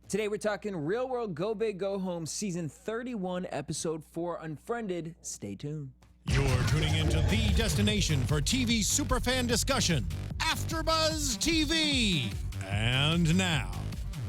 Today we're talking Real World Go Big Go Home Season 31, Episode 4, Unfriended. Stay tuned. You're tuning into the destination for TV superfan discussion, AfterBuzz TV. And now,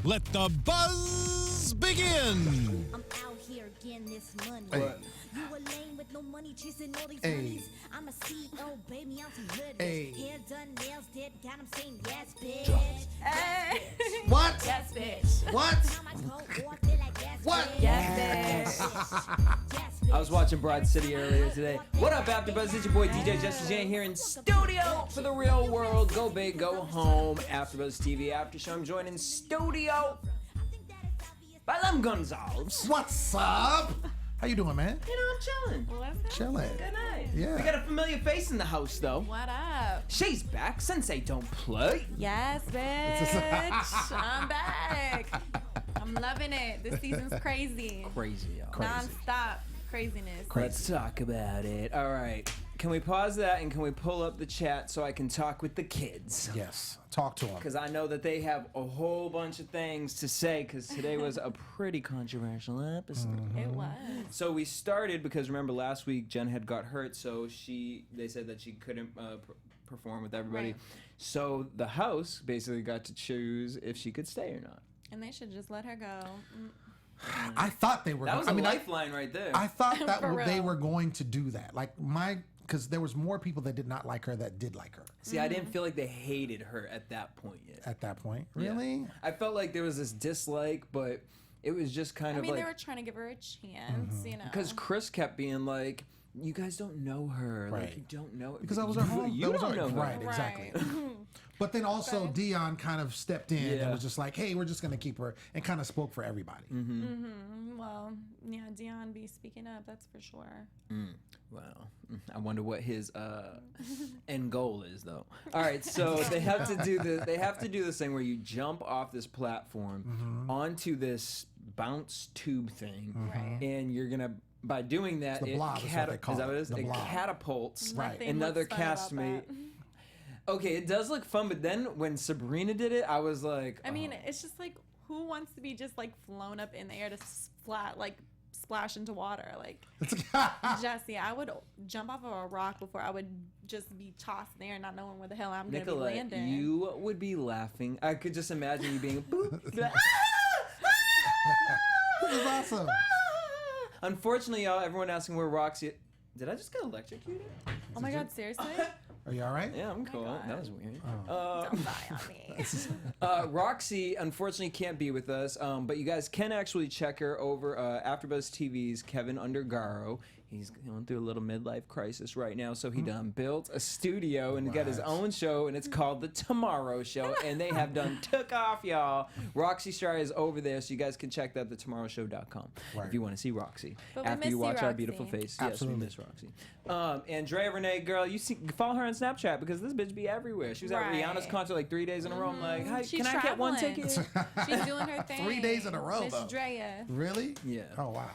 let the buzz begin. I'm out here getting this money. Hey. You a lame with no money chasing all these Hey. honeys. I'm a CEO, baby, I'm some hood. Hey. Hair done, nails did, got him saying yes, bitch. What? Yes, bitch. What? Now my cold war feel like yes, What? bitch. Yes, bitch. Yes, bitch. I was watching Broad City earlier today. What up, AfterBuzz? It's your boy DJ Jesse Jan here in studio for the Real World Go Big Go Home AfterBuzz TV AfterShow. I'm joined in studio by them Gonsalves. What's up? How you doing, man? You know, I'm chilling. What's up? Chilling. Good night. Yeah. We got a familiar face in the house, though. What up? Shay's back. Sensei don't play. Yes, bitch. I'm back. I'm loving it. This season's crazy. Crazy, y'all. Non-stop craziness. Let's talk about it. All right. Can we pause that and can we pull up the chat so I can talk with the kids? Yes. Talk to him. Because I know that they have a whole bunch of things to say because today was a pretty controversial episode. It was. So we started because remember last week Jen had got hurt, so they said that she couldn't perform with everybody. Right. So the house basically got to choose if she could stay or not. And they should just let her go. I thought they were. That was I a mean, lifeline right there. I thought that For they real. were going to do that. Like because there was more people that did not like her that did like her See, I didn't feel like they hated her at that point yet. at that point. Yeah. Really? I felt like there was this dislike, but it was just kind I of mean, like they were trying to give her a chance, you know. because Chris kept being like, "You guys don't know her, like Right. you don't know her Because that was her home. You that was don't her, know her, right? Exactly. Right. But then also Okay. Dion kind of stepped in Yeah. and was just like, "Hey, we're just gonna keep her," and kind of spoke for everybody. Well, yeah, Dion be speaking up, that's for sure. Wow, I wonder what his end goal is, though. All right, so they have to do this. They have to do this thing where you jump off this platform onto this bounce tube thing, Right. and you're gonna. By doing that, the blob is what they call is that what it it, is? the It blob. catapults Right. Nothing another looks fun about castmate. that. Okay, it does look fun, but then when Sabrina did it, I was like, I mean, oh. it's just like, who wants to be just like flown up in the air to splash into water? Like, Jesse, I would jump off of a rock before I would just be tossed in the air, not knowing where the hell I'm going to be Nicolette, landing. you would be laughing. I could just imagine you being boop. This is awesome. Unfortunately, y'all, everyone asking where Roxy. Did I just get electrocuted? Oh my God, seriously? Are you all right? Yeah, I'm cool. God. That was weird. Don't die on me. Roxy, unfortunately, can't be with us, but you guys can actually check her over AfterBuzz TV's Kevin Undergaro. He's going through a little midlife crisis right now, so he done built a studio and got his own show, and it's called The Tomorrow Show, and they have done took off, y'all. Roxy Stryer is over there, so you guys can check that, thetomorrowshow.com, Right. if you want to see Roxy. But we After miss you you, watch our Roxy. beautiful face. Absolutely. Yes, we miss Roxy. And Drea Renee, girl, follow her on Snapchat because this bitch be everywhere. She was at Right. Rihanna's concert like 3 days in a row. I'm like, hi, She's can I get one traveling. ticket? She's doing her thing. 3 days in a row, Miss though. Drea. Really? Yeah. Oh wow.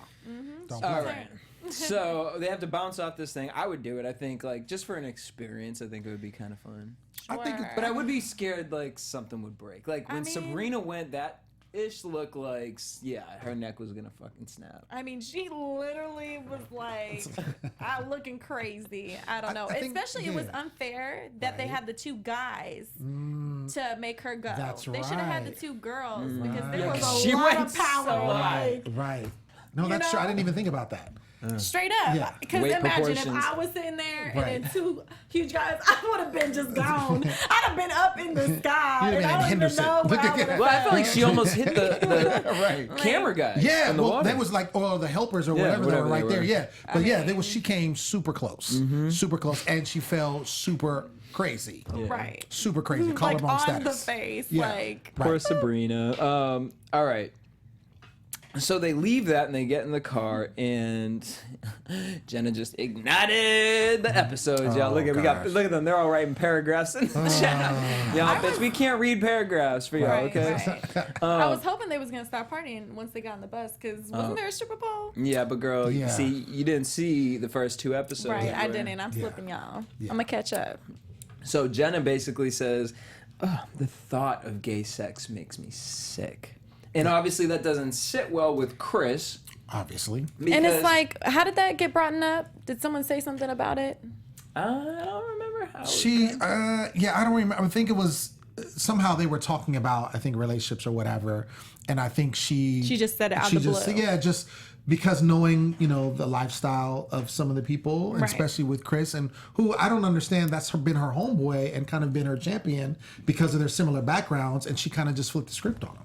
Don't All play. right. So they have to bounce off this thing. I would do it. I think like just for an experience. I think it would be kind of fun. I think Sure. But I would be scared like something would break. Like when I mean- Sabrina went, that ish looked like her neck was gonna fucking snap. I mean, she literally was like looking crazy. I don't know. I think- Especially it was yeah. unfair that they Right. had the two guys to make her go. That's They should have had the right. two girls because there Yeah, was 'cause a she lot went of power. so high. like, Right. No, You that's true. I know? didn't even think about that. straight up. Yeah. Because Weight imagine if proportions. I was sitting there Right. and then two huge guys, I would have been just gone. I'd have been up in the sky. You'd have been and I in don't even Henderson. know where Look I at would that. have Well, I feel like she almost hit the Right. camera guy. Yeah, in the well, water. that was like, oh, the helpers or Yeah, whatever, that were whatever right they there. were. Yeah, but yeah, there was. She came super close, super close, and she fell super crazy, Right. super crazy. Like Collarbone on status. the face. Yeah. Like, Poor Sabrina. All right. So they leave that and they get in the car and Jenna just ignited the episodes, y'all. Oh, Look at them. They're all writing paragraphs in the chat. Y'all, bitch, we can't read paragraphs for y'all, right, okay? right. I was hoping they was gonna stop partying once they got on the bus because wasn't there a stripper pole? Yeah, but girl, Yeah. you see, you didn't see the first 2 episodes. Right, I where- didn't. I'm Yeah. slipping y'all. Yeah. I'm gonna catch up. So Jenna basically says, "Ugh, the thought of gay sex makes me sick." And obviously that doesn't sit well with Chris. Obviously. And it's like, how did that get brought up? Did someone say something about it? I don't remember how. I don't remember. I think it was somehow they were talking about, I think, relationships or whatever. And I think she just said it out of the blue. Yeah, just because knowing, the lifestyle of some of the people, and especially with Chris, and who I don't understand, that's been her homeboy and kind of been her champion because of their similar backgrounds. And she kind of just flipped the script on him.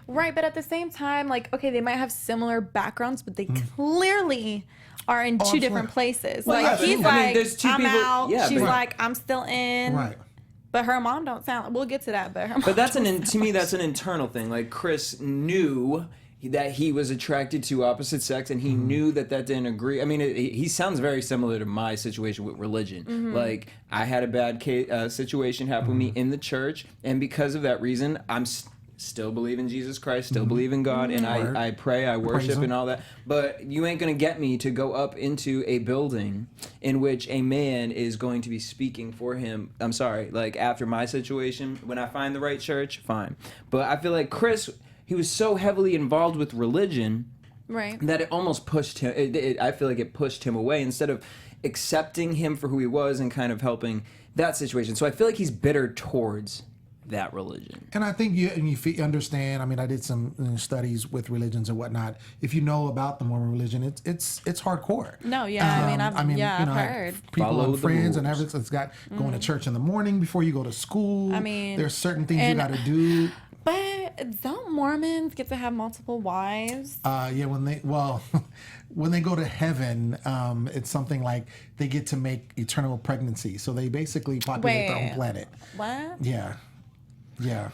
Right, but at the same time, like, okay, they might have similar backgrounds, but they clearly are in two different places. Well, like, he's like, there's two I'm people, out. yeah, She's but, like, I'm still in. Right. But her mom don't sound. We'll get to that. But her mom. But to me, that's an internal thing. Like, Chris knew that he was attracted to opposite sex, and he knew that didn't agree. I mean, he sounds very similar to my situation with religion. Like, I had a bad situation happen with me in the church, and because of that reason, I'm still believe in Jesus Christ, still believe in God, and I pray, I worship and all that. But you ain't going to get me to go up into a building in which a man is going to be speaking for him. I'm sorry, like, after my situation, when I find the right church, fine. But I feel like Chris, he was so heavily involved with religion that it almost pushed him. I feel like it pushed him away instead of accepting him for who he was and kind of helping that situation. So I feel like he's bitter towards that religion. And I think you understand. I mean, I did some studies with religions and whatnot. If you know about the Mormon religion, it's hardcore. No, yeah, I've heard people and friends and everything. It's got going to church in the morning before you go to school. I mean, there's certain things you got to do. But don't Mormons get to have multiple wives? When they go to heaven, it's something like they get to make eternal pregnancy. So they basically populate their own planet. What? Yeah.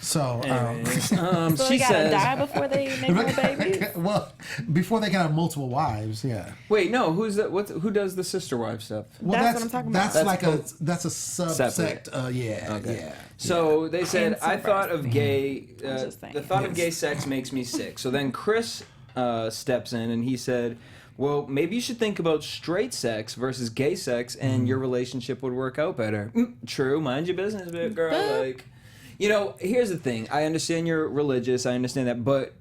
So, so she they gotta says, die before they make more babies? well, before they can have multiple wives, yeah. Wait, no, who's that? Who does the sister wife stuff? Well, that's what I'm talking about. That's a subsect. Yeah. So they said, And I thought of gay. just saying. The thought of gay sex makes me sick. So then Chris steps in and he said, well, maybe you should think about straight sex versus gay sex, and your relationship would work out better. True, mind your business, girl. Like, here's the thing. I understand you're religious. I understand that, but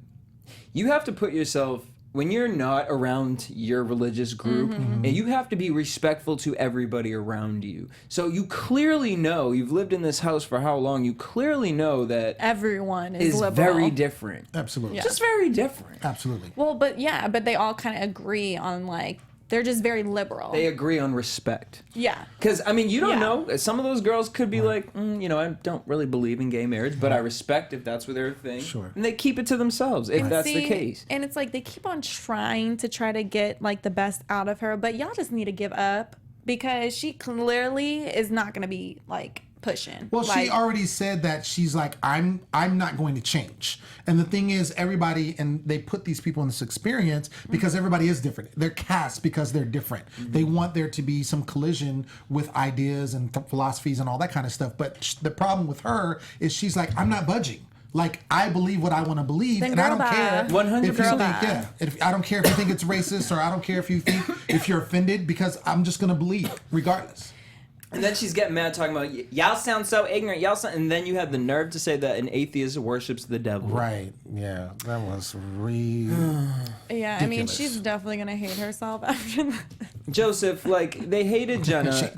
you have to put yourself, when you're not around your religious group, and you have to be respectful to everybody around you. So you clearly know, you've lived in this house for how long, you clearly know that everyone is liberal. Very different. Absolutely. Yeah. Just very different. Absolutely. Well, but they all kind of agree on, like, they're just very liberal. They agree on respect. Yeah. Because, I mean, you don't know. Some of those girls could be like, I don't really believe in gay marriage, but I respect if that's what their thing. Sure. And they keep it to themselves if that's the case. And it's like they keep on trying to get, like, the best out of her, but y'all just need to give up because she clearly is not going to be, like, pushing. Well, she already said that she's like, I'm not going to change. And the thing is, everybody, and they put these people in this experience because everybody is different. They're cast because they're different. They want there to be some collision with ideas and philosophies and all that kind of stuff. But the problem with her is she's like, I'm not budging. Like, I believe what I want to believe, and I don't care 100% if you think, I don't care if you think it's racist, or I don't care if you're offended, because I'm just gonna believe regardless. And then she's getting mad talking about, y'all sound so ignorant, and then you had the nerve to say that an atheist worships the devil. Right, yeah, that was really Yeah, I mean, she's definitely going to hate herself after that. Joseph, like, they hated Jenna.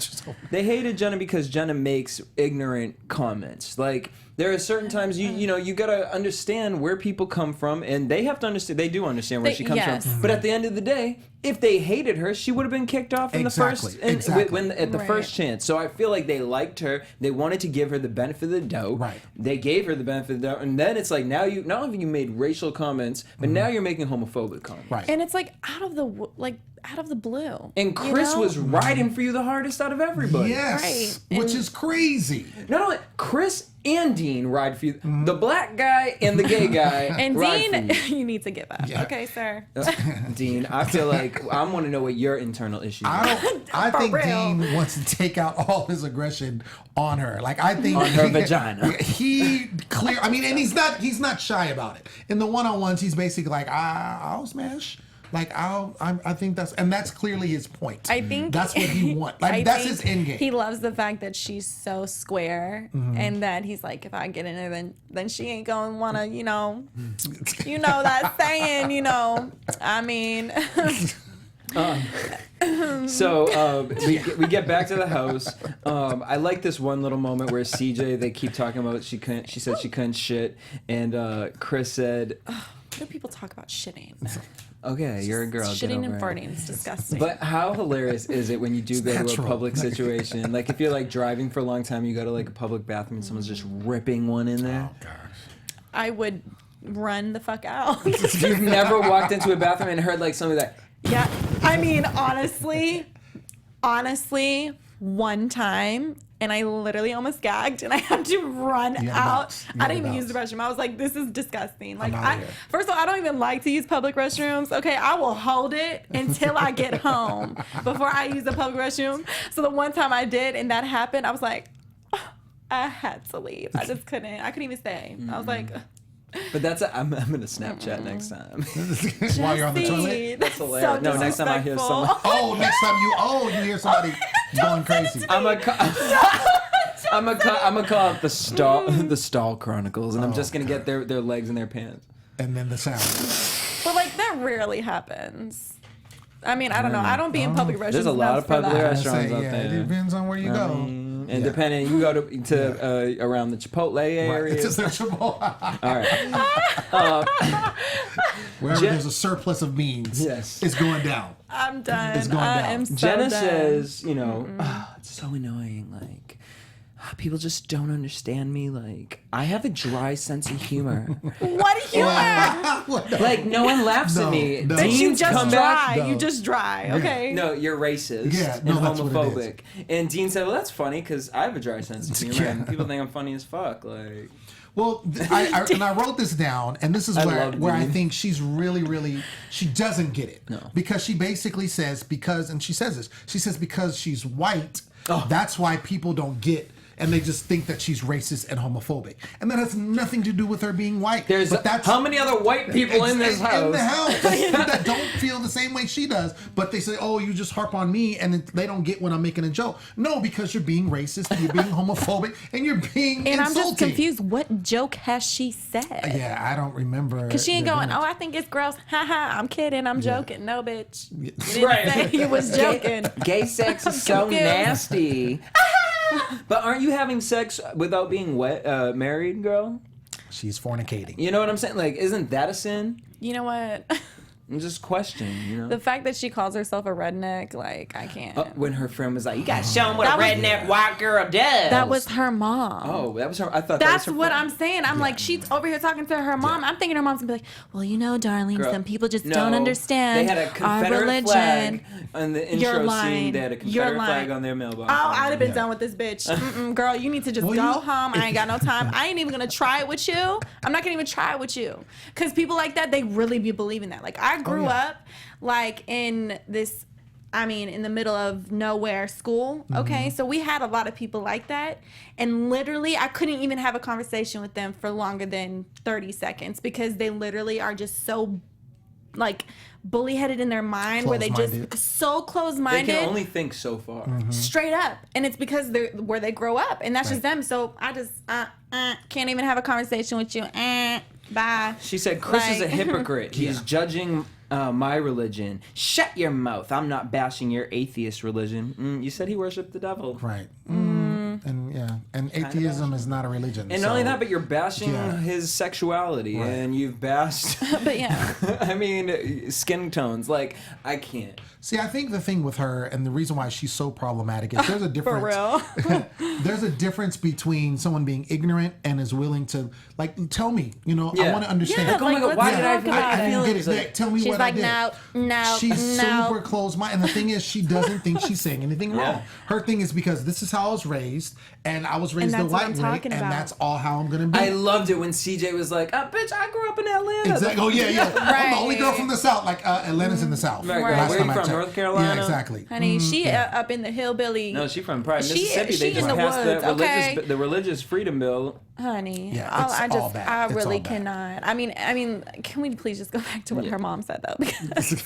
They hated Jenna because Jenna makes ignorant comments. Like, there are certain times you gotta understand where people come from, and they have to understand. They do understand where she comes from. But at the end of the day, if they hated her, she would have been kicked off in the first at the first chance. So I feel like they liked her. They wanted to give her the benefit of the doubt. Right. They gave her the benefit of the doubt, and then it's like not only have you made racial comments, but now you're making homophobic comments. Right. And it's like out of the blue. And Chris was riding for you the hardest out of everybody. Yes, which is crazy. Not only Chris and Dean ride for you. The black guy and the gay guy and ride Dean, for you. you need to give up. Yeah. Okay, sir. Dean, I feel like I want to know what your internal issue is. I think Dean wants to take out all his aggression on her. Like, I think on her vagina. And he's not shy about it. In the one-on-ones, he's basically like, I'll smash Like I think that's clearly his point. I think that's what he wants. Like that's his end game. He loves the fact that she's so square, and that he's like, if I get in there, then she ain't gonna wanna, you know that saying, I mean. So we get back to the house. I like this one little moment where CJ, they keep talking about she said she couldn't shit, and Chris said, Why do people talk about shitting? okay, you're a girl. Shitting and farting is disgusting. But how hilarious is it when you do go to a public situation? Like if you're like driving for a long time, you go to like a public bathroom and someone's just ripping one in there. Oh gosh. I would run the fuck out. You've never walked into a bathroom and heard like somebody that. Yeah, I mean, honestly, one time, and I literally almost gagged, and I had to run out. I didn't even use the restroom. I was like, this is disgusting. Like, first of all, I don't even like to use public restrooms. Okay, I will hold it until I get home before I use the public restroom. So the one time I did, and that happened, I was like, I had to leave. I just couldn't. I couldn't even stay. I was like. But I'm gonna Snapchat next time. While you're on the toilet. That's hilarious. So no, next time I hear someone. Oh, next time you hear somebody going crazy. I'm gonna call it the stall chronicles, and I'm just gonna get their legs in their pants. And then the sound. But like that rarely happens. I mean, I don't know. I don't be in public restrooms. There's a lot of public restaurants out Yeah, there. it depends on where you go. And depending, you go to around the Chipotle area. Right. It's just the Chipotle. All right. Wherever there's a surplus of beans, it's going down. I'm done. It's going down. I am so Jenna done. says, it's so annoying. Like, people just don't understand me. Like, I have a dry sense of humor. What humor? Like, no one laughs at me. No. But you Dean's just come dry. back. You just dry. Okay. No, you're racist Yeah, and no, that's what it homophobic. And Dean said, well, that's funny because I have a dry sense of humor and people think I'm funny as fuck. Like, well, I wrote this down, and this is where I think she's really, she doesn't get it. No. Because she basically says, because she's white, that's why people don't get. And they just think that she's racist and homophobic, and that has nothing to do with her being white. How many other white people in this house? In the house that don't feel the same way she does, but they say, "Oh, you just harp on me," and they don't get when I'm making a joke. No, because you're being racist, you're being homophobic, and you're being and insulting. I'm just confused. What joke has she said? Yeah, I don't remember. Because she ain't going, oh, I think it's gross. Ha, I'm kidding. I'm joking. No, bitch. You didn't say you was joking. Gay sex is so nasty. But aren't you having sex without being married, girl? She's fornicating. You know what I'm saying? Like, isn't that a sin? You know what? I'm just questioning, The fact that she calls herself a redneck, like, I can't. When her friend was like, you gotta show them what a redneck white girl does. That was her mom. Oh, that was her. I thought that's that was her what friend. I'm saying. I'm like, she's over here talking to her mom. I'm thinking her mom's gonna be like, well, darling, Girl, some people just no, don't understand they had a our Confederate religion. Flag on the intro You're lying. scene. They had a Confederate flag on their mailbox. Oh, I'd have been done with this bitch. Girl, you need to just go home. I ain't got no time. I ain't even gonna try it with you. I'm not gonna even try it with you. Because people like that, they really be believing that. Like, I grew up like in this, in the middle of nowhere school. Okay. So we had a lot of people like that. And literally, I couldn't even have a conversation with them for longer than 30 seconds because they literally are just so, like, bully-headed in their mind where they just so close-minded. They can only think so far. Straight up. And it's because they're where they grow up. And that's just them. So I just can't even have a conversation with you. Bye. She said, Chris is a hypocrite. He's judging my religion. Shut your mouth. I'm not bashing your atheist religion. You said he worshiped the devil. Right. And atheism is not a religion. And not only that, but you're bashing his sexuality, and you've bashed. But skin tones. Like, I can't. See, I think the thing with her and the reason why she's so problematic is there's a difference. For real. There's a difference between someone being ignorant and is willing to, like, tell me, I want to understand. Yeah, like, oh my God, why did I feel get it? Like, tell me she's what like, I did. No. She's super closed-minded. And the thing is, she doesn't think she's saying anything wrong. Her thing is because this is how I was raised, and I was raised the white way, and that's all how I'm going to be. I loved it when CJ was like, bitch, I grew up in Atlanta. Exactly. Oh, yeah. I'm the only girl from the South. Like, Atlanta's in the South. Right. Where are you from, North Carolina? Yeah, exactly. Honey, she up in the hillbilly. No, she from Mississippi. She They just in the passed woods, the religious freedom bill. Honey, Yeah, it's all bad. I It's really all bad. cannot. I mean, can we please just go back to what her mom said though? Because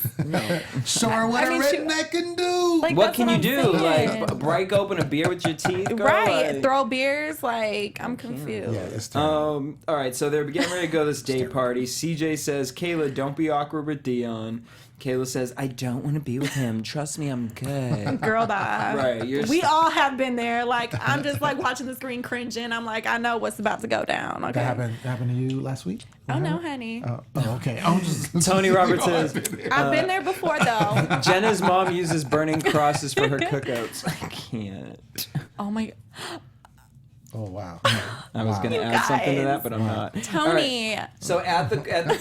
Show her what I mean, a she- redneck can do. like, What that's can you I'm do? saying. Like break open a beer with your teeth, girl? right? Like- Throw beers. Like, I'm confused. yeah, it's terrible. All right, so they're getting ready to go to this date party. CJ says, "Kayla, don't be awkward with Dion." Kayla says, "I don't want to be with him. Trust me, I'm good." Girl, die. Right, you're We all have been there. Like, I'm just like watching the screen cringing. I'm like, I know what's about to go down. Okay. That happened to you last week? Oh no, honey. Oh, okay. I'm just, Tony Roberts says, I've been there before though. Jenna's mom uses burning crosses for her cookouts. I can't. Oh my, oh, wow. I was gonna You add something to guys. that, but I'm not. All right, Tony. so at the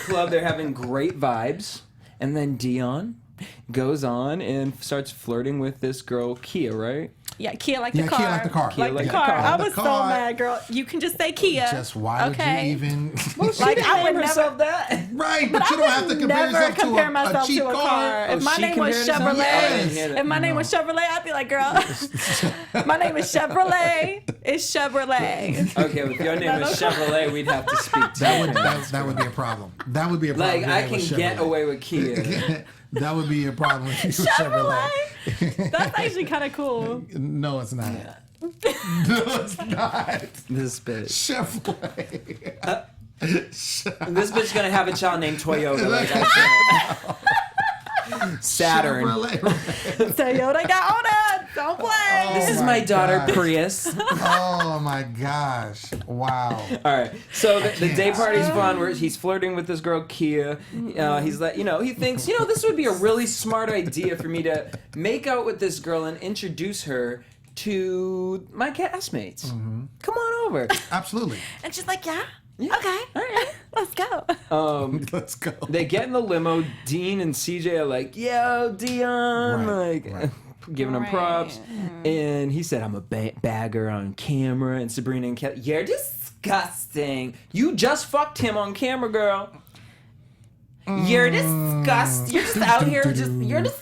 club, they're having great vibes, and then Dion goes on and starts flirting with this girl, Kia, right? Yeah, Kia like Yeah, the car. Kia like the car. Kia Like like the the car. car. I The was so car. mad, girl. You can just say Kia. Just why okay. would you even? Like, I would herself that. Right, but you don't have to compare never yourself compare to myself a cheap to a car. car. Oh, If my she name was compared herself? Chevrolet, Oh, I didn't hear that. if my name was Chevrolet, I'd be like, girl, my name is Chevrolet. It's Chevrolet. Okay, well, if your name was Chevrolet, we'd have to speak to That you. that would be a problem. That would be a problem. Like, if I it was can get Chevrolet. away with Kia. That would be a problem if you were Chevrolet. Chevrolet. That's actually kind of cool. No, it's not. No, it's not. This bitch. Chevrolet. This bitch gonna have a child named Toyota. Like, I can't. Saturn. Chevrolet. Toyota Gaona. Don't play. This is Oh my my daughter God. Prius. Oh my gosh! Wow. All right, so the can't. day party's fun. Where he's flirting with this girl Kia. He's like, he thinks, this would be a really smart idea for me to make out with this girl and introduce her to my castmates. Come on over. Absolutely. And she's like, yeah. Okay. All right. Let's go. Let's go. They get in the limo. Dean and CJ are like, "Yo, Dion," Right, like right. giving him Right. props. And he said, "I'm a bagger on camera." And Sabrina and Kelly, "You're disgusting. You just fucked him on camera, girl. You're disgusting. You're just out here you're disgusting."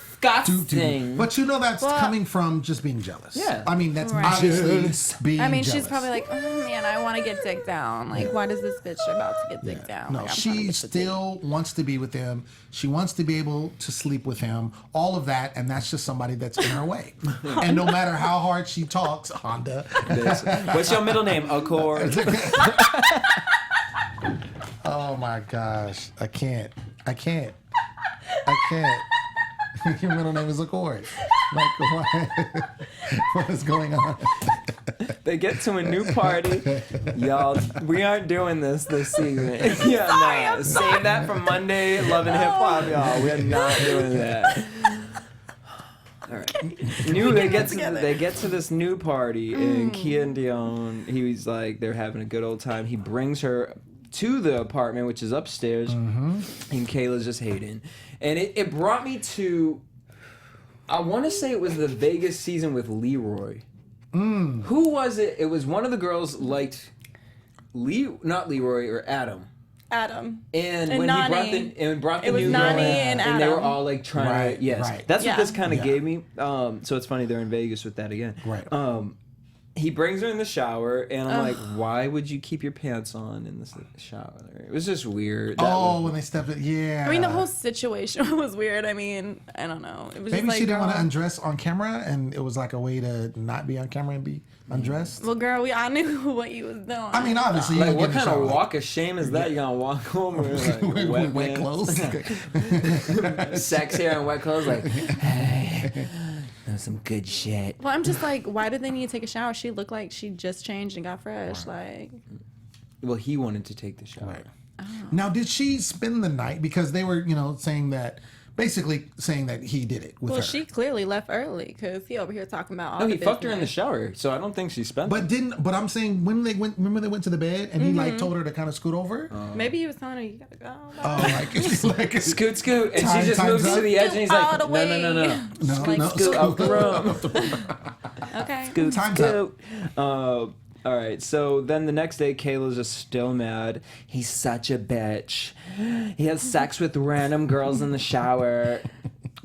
But that's coming from just being jealous. Yeah. I mean, that's Right. obviously being I mean, jealous. she's probably like, oh man, I want to get dick down. Like, why does this bitch about to get dick down? No, Like, I'm trying to she get the dick. still wants to be with him. She wants to be able to sleep with him. All of that, and that's just somebody that's in her way. And no matter how hard she talks, Honda. What's your middle name? Accord. Oh my gosh, I can't. Your middle name is Accord. Like, what is going on? They get to a new party. Y'all, we aren't doing this season. Yeah, I'm Save that for Monday, Love and Hip Hop, y'all. We're not doing that. All right. They get to this new party, and Kia and Dion, he's like, they're having a good old time. He brings her to the apartment, which is upstairs, and Kayla's just hating. And it brought me to, I want to say it was the Vegas season with Leroy. Who was it? It was one of the girls liked not Leroy or Adam. Adam. And And when Nani. he brought the It was new Nani girl, and they were Adam. all like trying Right, to, yes, right. that's what Yeah. this kind of Yeah. gave me. So it's funny they're in Vegas with that again. Right. He brings her in the shower, and I'm like, why would you keep your pants on in the shower? It was just weird. That was- When they stepped in, yeah. I mean, the whole situation was weird. I mean, I don't know. It was Maybe just like, she didn't want to girl- undress on camera, and it was like a way to not be on camera and be undressed. Well, girl, I knew what you was doing. I mean, obviously, you Like, don't what get in kind the of shower. walk of shame is that? You gonna walk home with like, with pants? wet clothes. Sex hair and wet clothes, like, hey, that was some good shit. Well, I'm just like, why did they need to take a shower? She looked like she just changed and got fresh. Like, Well, he wanted to take the shower. Now, did she spend the night? Because they were, basically saying that he did it with well, her. she clearly left early because he over here talking about all No, the he fucked her in the business. shower, so I don't think she spent. But I'm saying when they went, remember they went to the bed and he like told her to kind of scoot over. Maybe he was telling her, you gotta go. It's like Scoot, scoot, and Time- she just time's moves up. to the edge, and he's like, All the no, way. no, no, no, no, Like, no, scoot out the room. Okay. Scoot, Time's scoot. All right, so then the next day, Kayla's just still mad. He's such a bitch. He has sex with random girls in the shower.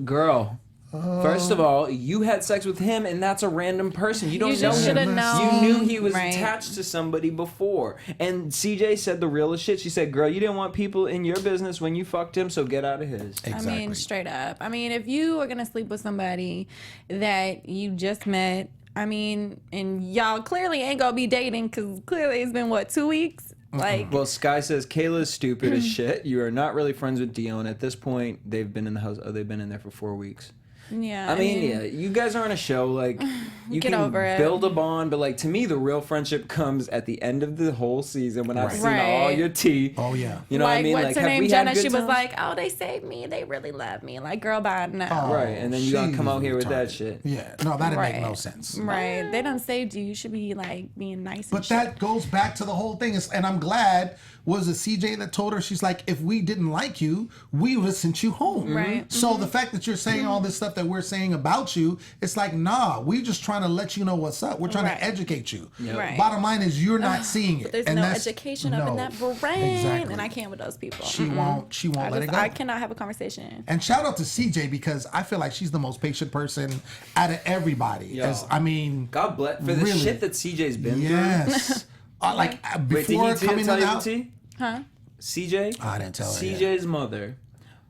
Girl, First of all, you had sex with him, and that's a random person. You don't You know just him. shoulda known. You knew he was Right. attached to somebody before. And CJ said the realest shit. She said, girl, you didn't want people in your business when you fucked him, so get out of his. Exactly. I mean, straight up. I mean, if you are gonna sleep with somebody that you just met, I mean, and y'all clearly ain't gonna be dating because clearly it's been what, 2 weeks? Like, Well, Sky says Kayla's stupid as shit. You are not really friends with Dion. At this point, they've been in the house. Oh, they've been in there for 4 weeks. yeah. I mean, yeah, you guys are on a show. Like, you Get can over it. build a bond, but like to me, the real friendship comes at the end of the whole season when I've seen all Right. your tea. Oh, yeah. You know what I mean? What's her have name? we had Jenna. good She was times? like, "Oh, they saved me. They really love me." Like, girl, bye now. Oh, Right, and then you gonna come she's out here with that retarded. shit. Yeah, no, that didn't make no Right. sense. Right. They done saved you. You should be like being nice. But and shit. that goes back to the whole thing. And I'm glad, was it CJ that told her, she's like, if we didn't like you, we would have sent you home. Right. So the fact that you're saying all this stuff that we're saying about you, it's like, nah, we're just trying to let you know what's up. We're trying Right. to educate you. Right. Bottom line is you're not seeing it. There's and no that's- education up in no, that brain, exactly. and I can't with those people. She won't let it go. I cannot have a conversation. And shout out to CJ because I feel like she's the most patient person out of everybody. Yo. I mean, God bless for the Really? shit that CJ's been yes. through. Wait, did Before he coming tell you the out, tea? Huh? CJ? I didn't tell her yet. CJ's mother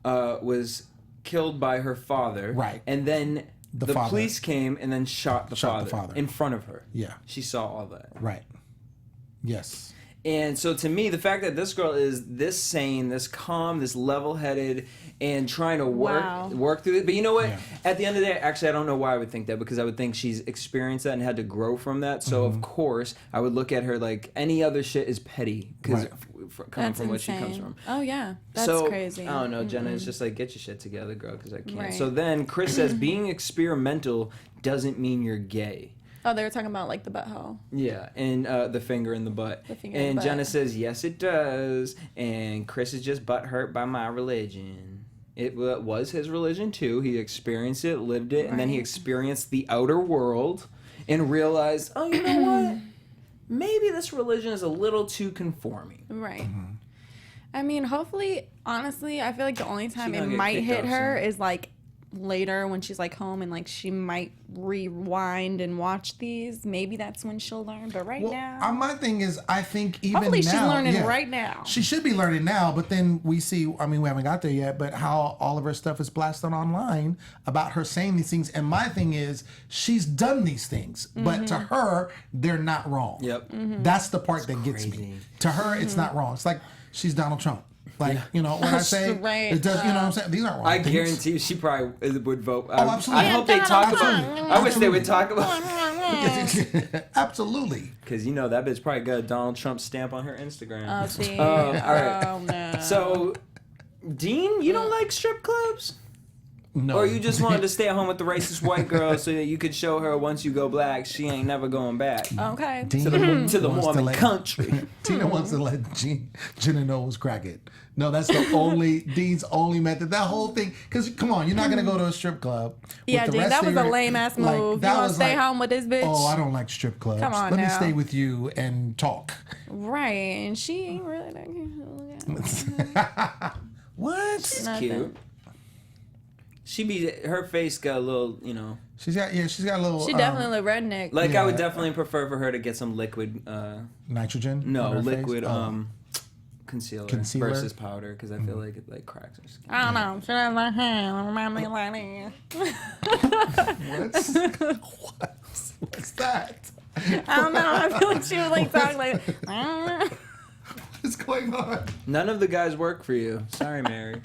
was killed by her father. Right. And then the father. police came and then shot the Shot father the father. in front of her. Yeah. She saw all that. Right. Yes. And so to me, the fact that this girl is this sane, this calm, this level-headed, and trying to Wow. work through it. But you know what? Yeah. At the end of the day, actually, I don't know why I would think that, because I would think she's experienced that and had to grow from that. So Mm-hmm. of course, I would look at her like any other shit is petty because Right. coming That's from what insane. she comes from. Oh yeah, that's So, crazy. I don't know, Jenna. It's just like, get your shit together, girl, because I can't. Right. So then Chris says, being experimental doesn't mean you're gay. Oh, they were talking about like the butthole. Yeah, and the finger in the butt. The finger in the and butt. Jenna says, yes, it does. And Chris is just butthurt by my religion. It was his religion, too. He experienced it, lived it, and then he Right. experienced the outer world and realized, oh, you know what? Maybe this religion is a little too conforming. Right. Mm-hmm. I mean, hopefully, honestly, I feel like the only time it gonna get might kicked hit off her soon. is like later when she's like home and like she might rewind and watch these. Maybe that's when she'll learn. But right Well, now, my thing is, I think even hopefully now, she's learning yeah, right now. She should be learning now, but then we see, I mean, we haven't got there yet, but how all of her stuff is blasted online about her saying these things. And my thing is, she's done these things, but to her, they're not wrong. Yep. That's the part that gets me. crazy. To her, it's not wrong. It's like she's Donald Trump. Like, you know, when I say, Right. it does, you know what I'm saying? These aren't wrong I things. guarantee you she probably would vote. Oh, absolutely. I hope they talk about it. I wish they would talk about it. Absolutely. Because, you know, that bitch probably got a Donald Trump stamp on her Instagram. Oh, see. all right. Oh, no. So, Dean, you don't like strip clubs? No. Or you just wanted to stay at home with the racist white girl so that you could show her once you go black, she ain't never going back Okay. to the wants Mormon let- country. Tina wants to let Jenna know who's crack it. No, that's the only Dean's only method. That whole thing, because come on, you're not gonna go to a strip club. with Yeah, the Dean, rest that of was a your- lame ass like, move. that You want to was stay like, home with this bitch? Oh, I don't like strip clubs. Come on Let me now. stay with you and talk. Right, and she ain't really that What? It's cute. Her face got a little, you know. She's got a little. She definitely look redneck. Like, I would Yeah. definitely prefer for her to get some liquid, nitrogen. no, on her face? liquid, Oh. concealer, Concealer? versus powder, because I feel like it, like, cracks her skin. I don't know. She has my hand. Remind me like that. What's that? I don't know. I feel like she was like talking like. I don't know. What's going on? None of the guys work for you. Sorry, Mary.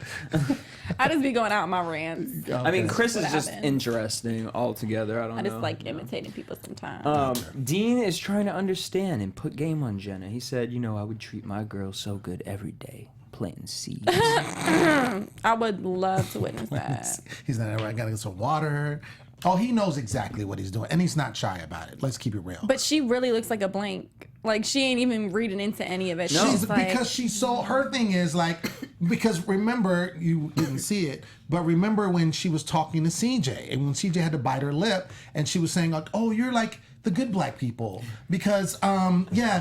I just be going out in my rants. I mean, Chris is What just happened? interesting altogether. I don't I know. just like imitating people sometimes. Dean is trying to understand and put game on Jenna. He said, you know, I would treat my girl so good every day, planting seeds. I would love to witness that. He's not. I gotta get some water. Oh, he knows exactly what he's doing, and he's not shy about it. Let's keep it real. But she really looks like a blank. Like she ain't even reading into any of it. No. She's like, Because she's so, her thing is like, because remember, you didn't see it, but remember when she was talking to CJ, and when CJ had to bite her lip, and she was saying like, oh, you're like the good black people because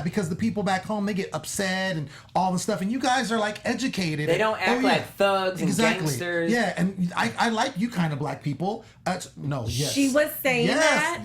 because the people back home, they get upset and all the stuff, and you guys are like educated. They don't act like thugs and gangsters. Yeah, and I like you kind of black people. Yes. She was saying that.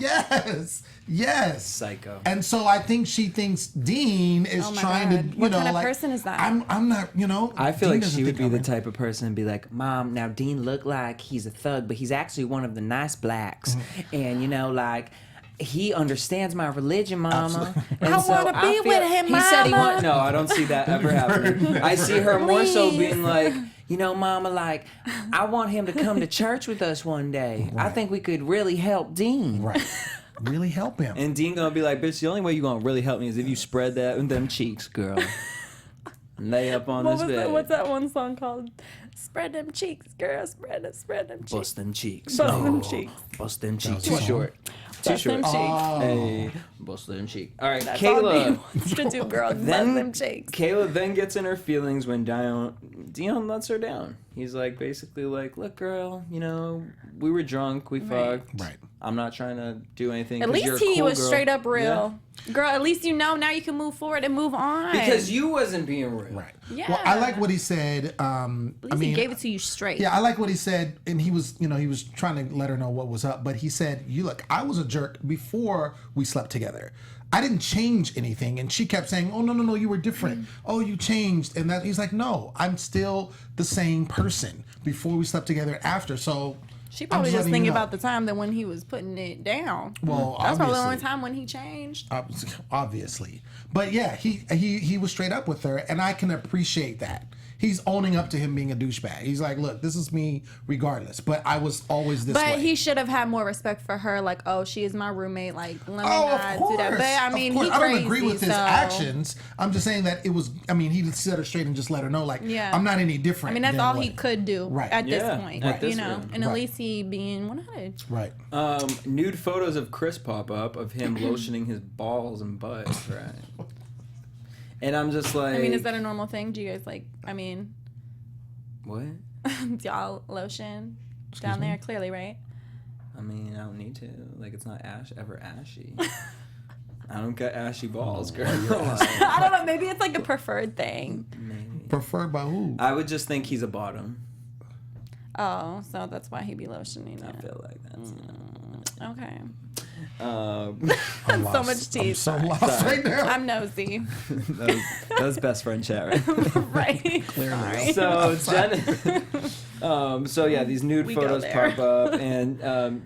Yes. Psycho. And so I think she thinks Dean is trying to, what kind of person is that? I'm not, I feel Dean like she doesn't would be think the I'm type of person to be like, Mom, now Dean look like he's a thug, but he's actually one of the nice blacks. And, like, he understands my religion, Mama. And I want to be with him, He said he Mama. No, I don't see that ever happening. I see her more so being like, Mama, like, I want him to come to church with us one day. I think we could really help Dean. Right. Really help him. And Dean gonna be like, bitch, the only way you gonna really help me is if you spread that in them cheeks, girl. Lay up on this bed. What's that one song called? Spread them cheeks, girl. Spread them cheeks. Bust them cheeks. Bust them cheeks. Bust them cheeks. Too short. Too Bust short. them cheeks. Hey, bust them cheeks. All right, That's all Kayla. Dean wants to do, girl. Bust them cheeks. Kayla then gets in her feelings when Dion lets her down. He's like, basically like, look, girl, we were drunk, we fucked. Right. I'm not trying to do anything. At 'cause least you're a he cool was girl. straight up real. Yeah. Girl, at least now you can move forward and move on. Because you wasn't being real. Right. Yeah. Well, I like what he said. At least he gave it to you straight. Yeah, I like what he said, and he was trying to let her know what was up. But he said, look, I was a jerk before we slept together. I didn't change anything, and she kept saying, "Oh no, you were different. Oh, you changed." And that he's like, "No, I'm still the same person before we slept together. And after, so." She probably I'm just letting thinking you know. about the time that when he was putting it down. Well, that's probably the only obviously. time when he changed. Obviously, but yeah, he was straight up with her, and I can appreciate that. He's owning up to him being a douchebag. He's like, look, this is me regardless, but I was always this way. But he should have had more respect for her. Like, oh, she is my roommate. Like, let me Oh, not of course. do that. But I mean, Of course. he I crazy. don't agree with his so- actions. I'm just saying that it was. I mean, he set her straight and just let her know, like, Yeah. I'm not any different. I mean, that's than all what- he could do Right. at Yeah, this point. at this And point. at Right. least he being 100. Right. Nude photos of Chris pop up of him lotioning his balls and butt. Right. And I'm just like. I mean, is that a normal thing? Do you guys What? do y'all lotion down there? Clearly, right? I mean, I don't need to. Like, it's not ever ashy. I don't got ashy balls, girl. I don't know. Maybe it's like a preferred thing. Maybe. Preferred by who? I would just think he's a bottom. Oh, so that's why he be lotioning I it. feel like that's. Okay. I'm So lost. much tea. I'm so lost right now. I'm nosy. that was best friend chat, right? Right. Clearly. So so yeah, these nude We go photos there. pop up, and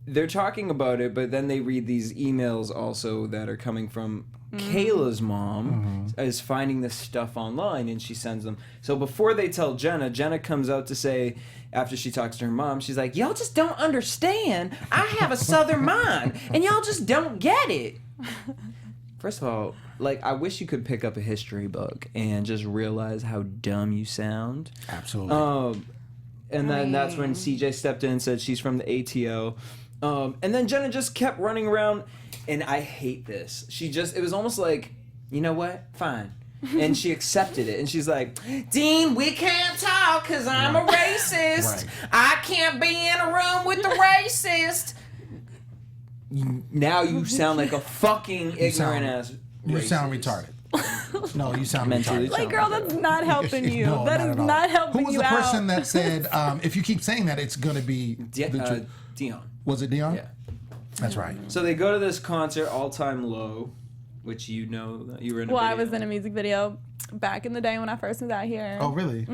they're talking about it, but then they read these emails also that are coming from Kayla's mom is finding this stuff online, and she sends them. So before they tell Jenna comes out to say, after she talks to her mom, she's like, y'all just don't understand. I have a southern mind, and y'all just don't get it. First of all, like, I wish you could pick up a history book and just realize how dumb you sound. Absolutely. And then that's when CJ stepped in and said she's from the ATO. And then Jenna just kept running around, and I hate this. It was almost like, you know what? Fine. And she accepted it. And she's like, Dean, we can't talk because I'm a racist. Right. I can't be in a room with the racist. Now you sound like a fucking ignorant ass You sound racist. retarded. No, you sound Mentally retarded. Like, girl, that's not helping you. No, That not is at all. not helping Who was you the person out. that said, if you keep saying that, it's going to be the truth? Dion. Was it Dion? Yeah. That's right. So they go to this concert, All Time Low, which you know that you were in a Well, I video. was in a music video back in the day when I first was out here. Oh, really?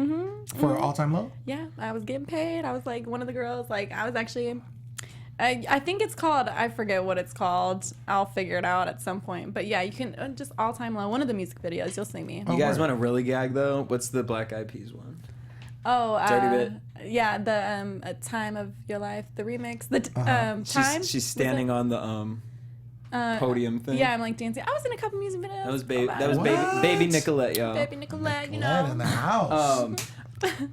For All Time Low? Yeah, I was getting paid. I was like one of the girls. Like, I was actually, I think it's called, I forget what it's called. I'll figure it out at some point. But yeah, you can just All Time Low. One of the music videos, you'll see me. You guys word. want to really gag though? What's the Black Eyed Peas one? Oh, Dirty Bit? Yeah, the A Time of Your Life, the remix. The Time. She's standing on the podium thing. Yeah, I'm like dancing. I was in a couple music videos. That was What? baby Nicolette, y'all. Baby Nicolette, you Glad know. in the house.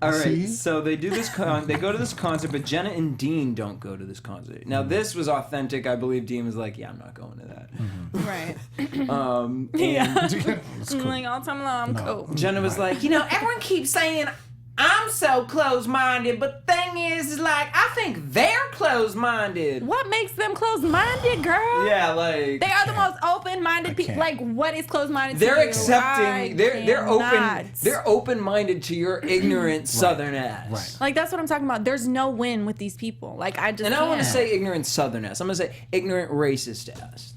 All right, See? so they do this. They go to this concert, but Jenna and Dean don't go to this concert. Now this was authentic. I believe Dean was like, "Yeah, I'm not going to that." Right. And Yeah. It's cool. I'm like, All Time Low, I'm No. cool. Jenna was like, everyone keeps saying I'm I'm so closed-minded, but the thing is like, I think they're closed-minded. What makes them closed-minded, girl? Yeah, like... They are the most open-minded people. Like, what is closed-minded to you? They're accepting. They're open. cannot. They're open-minded to your ignorant Southern ass. Right. Like, that's what I'm talking about. There's no win with these people. Like, I just And I don't want to can't. say ignorant Southern ass. I'm gonna say ignorant racist ass.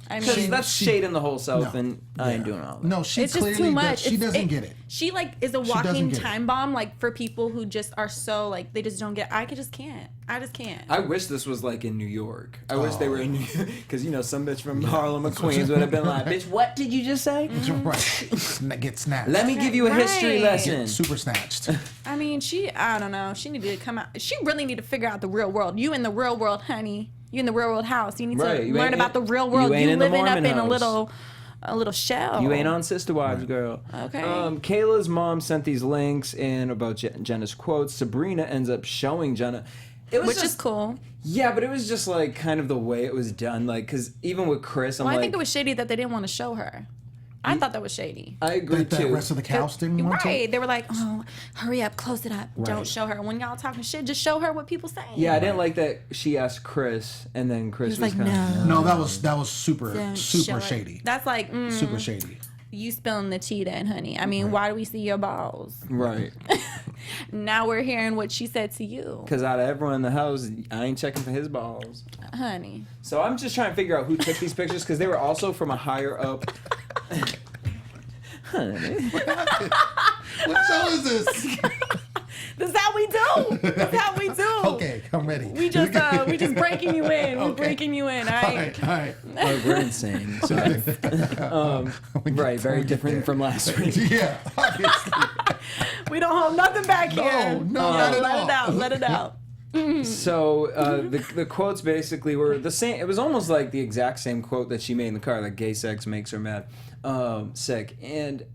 I Because mean, that's shade in the whole South, No. and I ain't doing all that. No, she it's just clearly too much. she doesn't get it. She like is a doesn't walking get it. time bomb. Like for people who just are so like they just don't get. I just can't. I just can't. I wish this was like in New York. I wish they were in New York. Because, you know, some bitch from Harlem or Queens would have been like, bitch, what did you just say? Right. Get snatched. Let me give you a history Right. lesson. Super snatched. I mean, I don't know. She needed to come out. She really need to figure out the real world. You in the real world, honey. You in the real world house. You need Right. to You learn ain't about in- the real you world. ain't You in the living up Mormon in house. a little shell. You ain't on Sister Wives, girl. Okay. Kayla's mom sent these links in about Jenna's quotes. Sabrina ends up showing Jenna. It was Which just, is cool. Yeah, but it was just like kind of the way it was done. Like, because even with Chris, I'm Well, like, I think it was shady that they didn't want to show her. I thought that was shady. I agree That the too. rest of the house didn't want Right. to. They were like, oh, hurry up, close it up. Don't Right. show her. When y'all talking shit, just show her what people saying. Yeah, I didn't like that she asked Chris, and then Chris He was like, kinda, no. No, that was super Don't show super it. shady. That's like, Super shady. you spilling the tea then, honey. I mean, why do we see your balls? Right. Now we're hearing what she said to you, Because out of everyone in the house, I ain't checking for his balls. honey. So I'm just trying to figure out who took these pictures because they were also from a higher up. Honey. What show is this? This is how we do. That's how we do. Okay, I'm ready. We just breaking you in. We're breaking you in. All right, all right. Oh, we're insane. So, right, very different from last week. Yeah, obviously. We don't hold nothing back here. No, not at Let all. it out. Let it out. So the quotes basically were the same. It was almost like the exact same quote that she made in the car, like "gay sex makes her mad, sick." And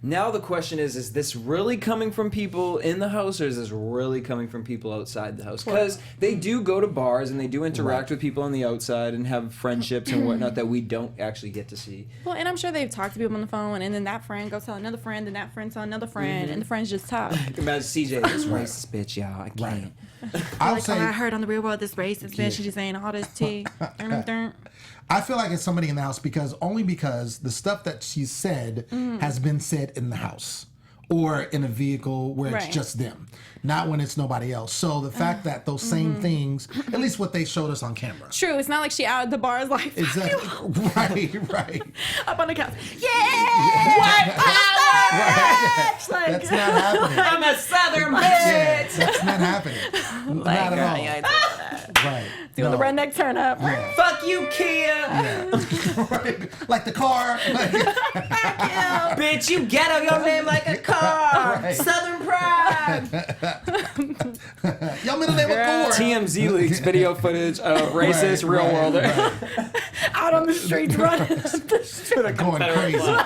now the question is this really coming from people in the house, or is this really coming from people outside the house? Because they do go to bars and they do interact with people on the outside and have friendships and whatnot that we don't actually get to see. Well, and I'm sure they've talked to people on the phone, and then that friend goes tell another friend, and that friend tell another friend, and the friends just talk. Imagine CJ, this racist bitch, y'all. I can't. Right. I'll Like, say oh, I heard on the real world this racist bitch, she just saying all this tea. I feel like it's somebody in the house because the stuff that she said has been said in the house or in a vehicle where it's Right. just them, not when it's nobody else. So the fact that those same things, at least what they showed us on camera. True, it's not like she out at the bars like Exactly. Right. up on the couch. Yeah, white power. Right. Like, That's not happening. I'm a Southern Yeah, bitch. that's not happening. like, Not girl, at all. you ain't doing that. Right. Doing the No. redneck turn up. Fuck you, Kia. Yeah. Right. Like the car. Like, Bitch, you ghetto your name like a car. Right. Southern pride. your middle name was Ford. TMZ leaks video footage of racist Right, real world. right. Out on the streets running. the street. Going crazy.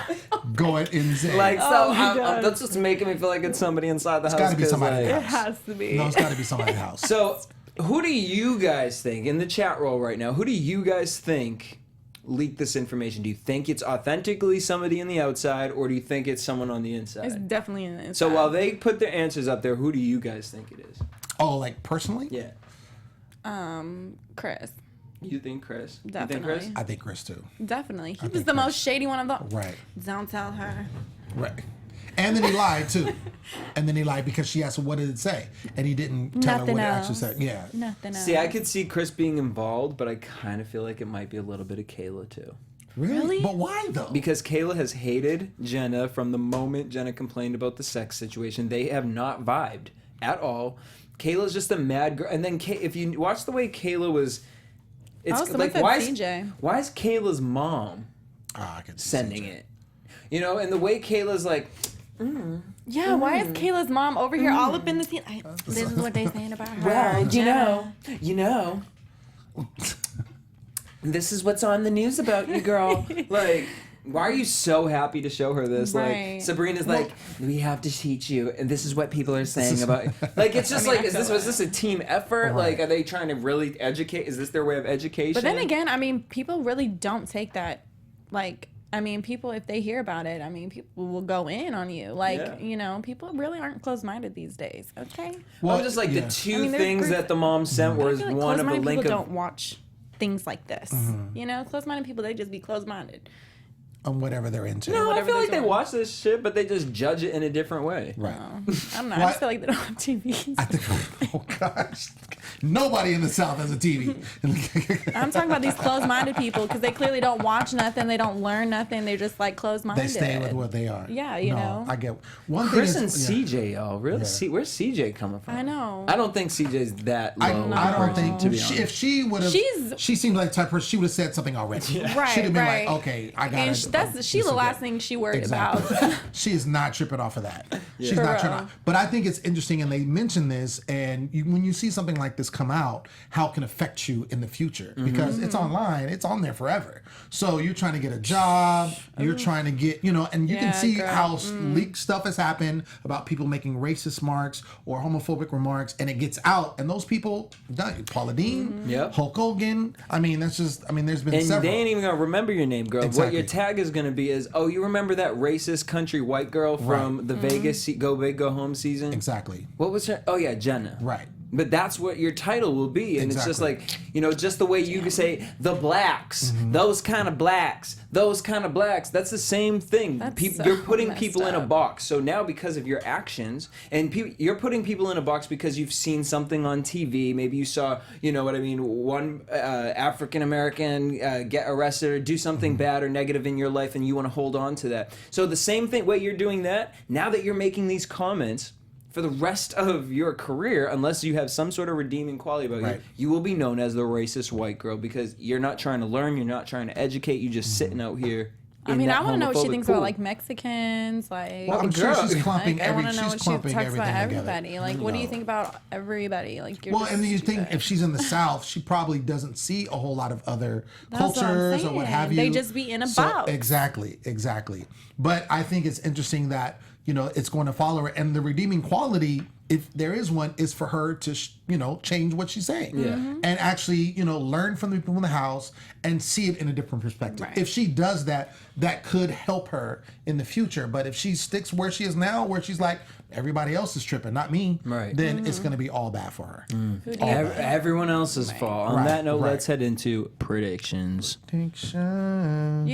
Going insane. Like, so Oh my God. that's just making me feel like it's somebody inside the house. gotta be 'cause, somebody like- in the It has to be. No, it's got to be somebody in the house. So, who do you guys think, in the chat roll right now, who do you guys think leaked this information? Do you think it's authentically somebody in the outside, or do you think it's someone on the It's inside? definitely in it. So while they put their answers up there, who do you guys think it is? Oh, like personally? Yeah. Chris. You think Chris? You Definitely. think Chris? I think Chris too. Definitely. He was think the Chris. most shady one of them. Right. Don't tell her. Right. And then he lied too. And then he lied because she asked, what did it say? And he didn't tell her Nothing what it else. actually said. Yeah. Nothing else. See, I could see Chris being involved, but I kind of feel like it might be a little bit of Kayla too. Really? But why though? Because Kayla has hated Jenna from the moment Jenna complained about the sex situation. They have not vibed at all. Kayla's just a mad girl. And then if you watch the way Kayla was, it's Oh, someone like said why is, CJ. why is Kayla's mom I can see sending CJ. it? You know, and the way Kayla's like, Yeah, why is Kayla's mom over here all up in the scene? This is what they saying about her. well, Jenna. you know, this is what's on the news about you, girl. Like, why are you so happy to show her this? Right. Like, Sabrina's like, we have to teach you, and this is what people are saying about you. Like, it's just like, was this a team effort? Right. Like, are they trying to really educate? Is this their way of education? But then again, I mean, people really don't take that, like, I mean, people, if they hear about it, I mean, people will go in on you. Like, Yeah. you know, people really aren't closed-minded these days. Okay. Well, just like the yeah. two I mean, there's things group- that the mom sent I was feel like one of a closed-minded link people of. don't watch things like this. You know, closed-minded people, they just be closed-minded. On whatever they're into. No, I whatever feel they're like they doing. watch this shit, but they just judge it in a different way. Right. I don't know. I What? just feel like they don't have TVs. I think, oh gosh, nobody in the South has a TV. I'm talking about these closed-minded people because they clearly don't watch nothing. They don't learn nothing. They're just like closed-minded. They stay with what they are. Yeah, you know. I get one Chris thing. and Is, yeah. CJ, y'all, really? Yeah. Where's CJ coming from? I know. I don't think CJ's that low. I don't person, think to be she, honest. if she would have. She's- She seems like the type of person. She would have said something already. Right, She'd have been right. like, okay, I got And it. that's she's the last thing she worried Exactly. about. She is not tripping off of that. She's For not trying real. to. But I think it's interesting, and they mention this, and when you see something like this come out, how it can affect you in the future because it's online, it's on there forever. So you're trying to get a job, you're trying to get, and you can Yeah, see girl. how leaked stuff has happened about people making racist remarks or homophobic remarks, and it gets out, and those people, Paula Dean, Yep. Hulk Hogan. I mean, there's been And several. they ain't even gonna remember your name, girl. What Exactly. your tag is gonna be is, oh, you remember that racist country white girl from the Vegas Go Big Go Home season? Exactly. What was her? Oh yeah, Jenna. Right. But that's what your title will be, and it's just like, just the way you could say the blacks, those kind of blacks, those kind of blacks. That's the same thing. That's so You're putting messed people in a up. box. So now, because of your actions, and you're putting people in a box because you've seen something on TV. Maybe you saw, one African American get arrested or do something bad or negative in your life, and you want to hold on to that. So the same thing. Way you're doing that now that you're making these comments. For the rest of your career, unless you have some sort of redeeming quality about Right. you will be known as the racist white girl because you're not trying to learn, you're not trying to educate, you're just sitting out here. I mean, I want to know what she homophobic thinks pool. about like Mexicans, like. Well, I'm sure Girl. she's clumping I want to know she's what she clumping talks about everything together. everybody. Like, what do you think about everybody? Like, you're Well, just and you think stupid. if she's in the South, she probably doesn't see a whole lot of other That's what I'm cultures or what saying. have you. They just be in a So- box. Exactly. But I think it's interesting that it's going to follow her, and the redeeming quality, if there is one, is for her to change what she's saying, and actually learn from the people in the house and see it in a different perspective. Right. If she does that, that could help her in the future. But if she sticks where she is now, where she's like, everybody else is tripping, not me, Right. then it's going to be all bad for her. Who do you Everyone else's fault. On Right, that note, right. let's head into predictions. You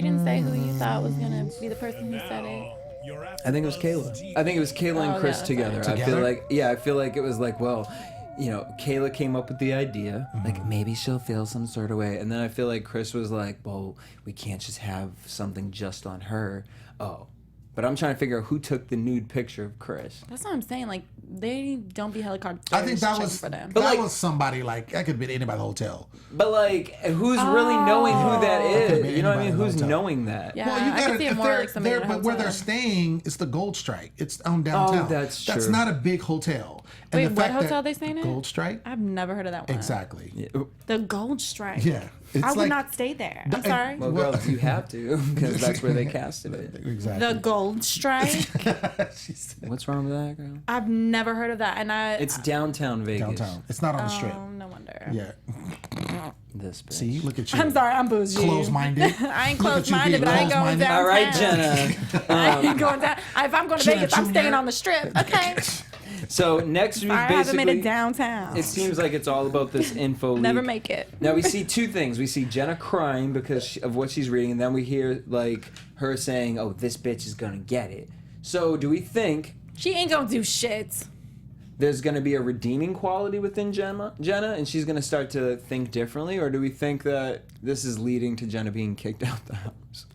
didn't say who you thought was gonna be the person who said it. I think it was Kayla. I think it was Kayla and Oh, Chris yeah, together. I feel like it was like, well, Kayla came up with the idea, like maybe she'll feel some sort of way, and then I feel like Chris was like, well, we can't just have something just on her. Oh, but I'm trying to figure out who took the nude picture of Chris. That's what I'm saying. Like, they don't be helicopters. I think that checking was for them. But, that like- was somebody like that could be anybody in the hotel. But like, who's really knowing who that Could be is? You know what I mean? anybody in the Who's hotel. knowing that? Yeah, Well, you I got could see it if more like somebody in a but where they're hotel. staying, it's the Gold Strike. It's on downtown. that's That's true. not a big hotel. And Wait, the what fact that- hotel they staying in? Gold Strike. I've never heard of that one. Exactly. Yeah. The Gold Strike. Yeah. It's I would like, not stay there. I'm The- sorry. Well, girl, you have to because that's where they casted it. Exactly. The Gold Strike. She said What's wrong with that, girl? I've never heard of that, and It's downtown Vegas. downtown. It's not on the strip. no wonder. Yeah. This bitch. See, look at you. I'm sorry, I'm bougie. Close-minded. I ain't Look at you close-minded, being but I ain't going close-minded. downtown. All right, Jenna. I ain't going down. If I'm going to Jenna Vegas, I'm staying Junior. on the strip. Okay. So next week, I haven't made basically, it downtown. it seems like it's all about this info leak. Never make it. Now we see two things. We see Jenna crying because of what she's reading, and then we hear like her saying, "Oh, this bitch is gonna get it." So do we think She ain't gonna do shit. there's gonna be a redeeming quality within Jenna, and she's gonna start to think differently, or do we think that this is leading to Jenna being kicked out the house?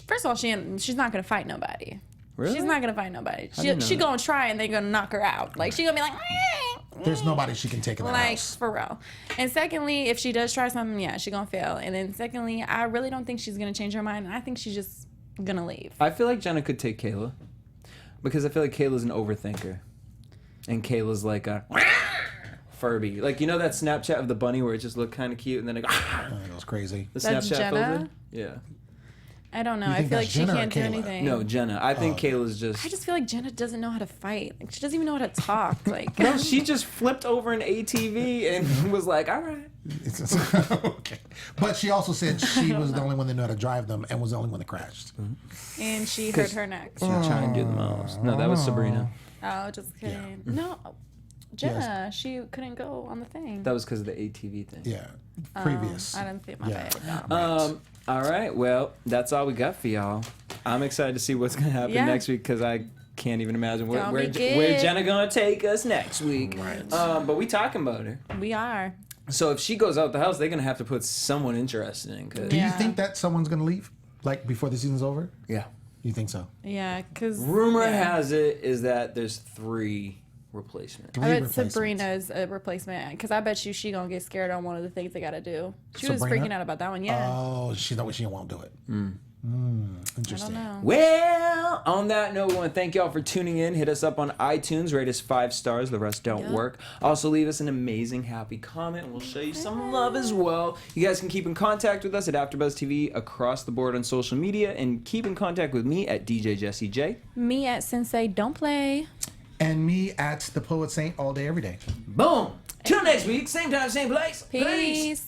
First of all, she's not gonna fight nobody. Really? She's not gonna fight nobody. didn't know She that. gonna try and they're gonna knock her out. Like she gonna be like, There's nobody she can take in the like house. for real. And secondly, if she does try something, yeah, she gonna fail. And then secondly, I really don't think she's gonna change her mind. And I think she's just gonna leave. I feel like Jenna could take Kayla because I feel like Kayla's an overthinker, and Kayla's like a Furby. Like you know that Snapchat of the bunny where it just looked kind of cute, and then it That was crazy. the That's Snapchat Jenna? filter. Yeah. I don't know. You I think feel that's like she Jenna or can't do Kayla? anything. No, Jenna. I think Kayla's just. I just feel like Jenna doesn't know how to fight. Like, she doesn't even know how to talk. Like, No, she just flipped over an ATV and was like, "All right." Okay. But she also said she was the only one that knew how to drive them and was the only one that crashed. and she hurt her neck. She was trying to do the most. No, that was Sabrina. Oh, just kidding. No, Jenna, she couldn't go on the thing. That was because of the ATV thing. Yeah. Previous. I didn't think my Yeah. bad. All right. Well, that's all we got for y'all. I'm excited to see what's gonna happen Yeah. next week because I can't even imagine Gonna where be good. where Jenna gonna take us next week. Right. But we talking about her. We are. So if she goes out the house, they're gonna have to put someone interested in. Cause Do you Yeah. think that someone's going to leave? Like before the season's over? yeah. You think so? Yeah, because Rumor has it is that there's 3 replacements. I bet replacements. Sabrina's a replacement. Because I bet she gonna get scared on one of the things they gotta do. She was Sabrina? freaking out about that one. Yeah. Oh, she won't do it. I don't Interesting. know. Well, on that note, we want to thank y'all for tuning in. Hit us up on iTunes, rate us 5 stars. The rest don't work. Also, leave us an amazing, happy comment, and we'll show you some love as well. You guys can keep in contact with us at AfterBuzz TV across the board on social media, and keep in contact with me at DJ Jesse J. Me at Sensei Don't Play. And me at the Poet Saint all day, every day. Boom. Till next week, same time, same place. Peace.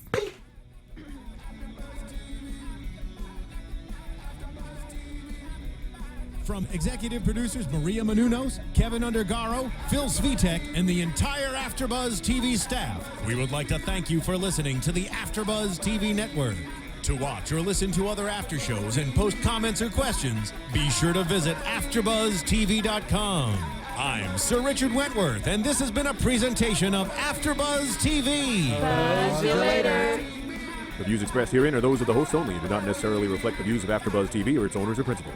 From executive producers Maria Menounos, Kevin Undergaro, Phil Svitek, and the entire AfterBuzz TV staff, we would like to thank you for listening to the AfterBuzz TV network. To watch or listen to other after shows and post comments or questions, be sure to visit AfterBuzzTV.com. I'm Sir Richard Wentworth, and this has been a presentation of AfterBuzz TV. See you later. The views expressed herein are those of the hosts only and do not necessarily reflect the views of AfterBuzz TV or its owners or principals.